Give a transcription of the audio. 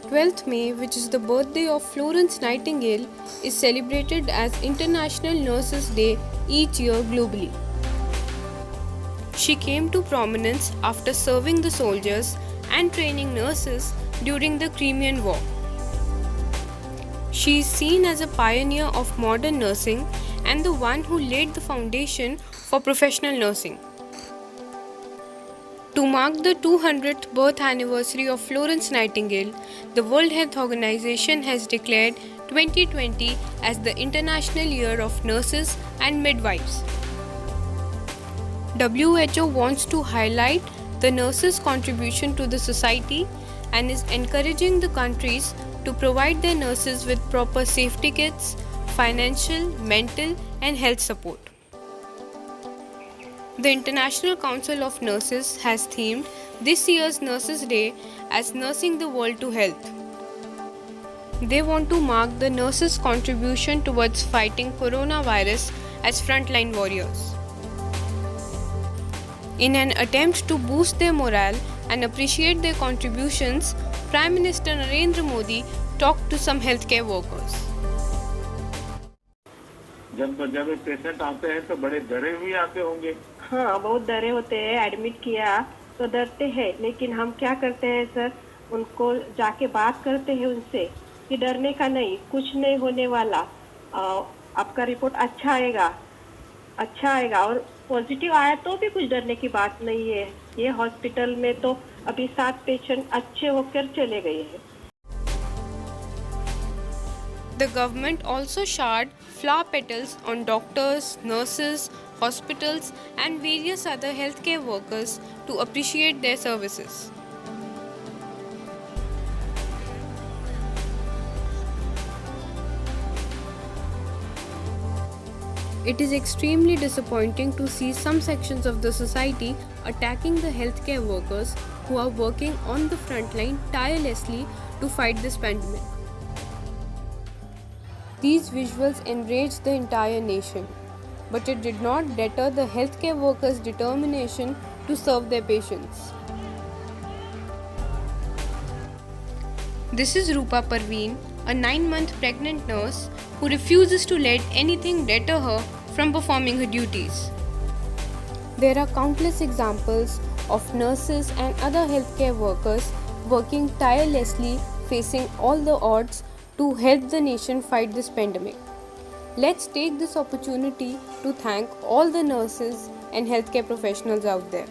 12th May, which is the birthday of Florence Nightingale, is celebrated as International Nurses Day each year globally. She came to prominence after serving the soldiers and training nurses during the Crimean War. She is seen as a pioneer of modern nursing and the one who laid the foundation for professional nursing. To mark the 200th birth anniversary of Florence Nightingale, the World Health Organization has declared 2020 as the International Year of Nurses and Midwives. WHO wants to highlight the nurses' contribution to the society and is encouraging the countries to provide their nurses with proper safety kits, financial, mental, and health support. The International Council of Nurses has themed this year's Nurses Day as Nursing the World to Health. They want to mark the nurses' contribution towards fighting coronavirus as frontline warriors. In an attempt to boost their morale and appreciate their contributions, Prime Minister Narendra Modi talked to some healthcare workers. जब patient आते हैं तो बड़े डरे हुए आते होंगे। हाँ, बहुत डरे होते हैं। एडमिट किया तो डरते हैं, लेकिन हम क्या करते हैं सर, उनको जाके बात करते हैं उनसे कि डरने का नहीं, कुछ नहीं होने वाला, आपका रिपोर्ट अच्छा आएगा और पॉजिटिव आया तो भी कुछ डरने की बात नहीं है। ये हॉस्पिटल में तो अभी 7 पेशेंट अच्छे होकर चले गए हैं। The government also showered flower petals on doctors, nurses, hospitals, and various other healthcare workers to appreciate their services. It is extremely disappointing to see some sections of the society attacking the healthcare workers who are working on the front line tirelessly to fight this pandemic. These visuals enraged the entire nation, but it did not deter the healthcare workers' determination to serve their patients. This is Rupa Parveen, a 9-month pregnant nurse who refuses to let anything deter her from performing her duties. There are countless examples of nurses and other healthcare workers working tirelessly, facing all the odds to help the nation fight this pandemic. Let's take this opportunity to thank all the nurses and healthcare professionals out there.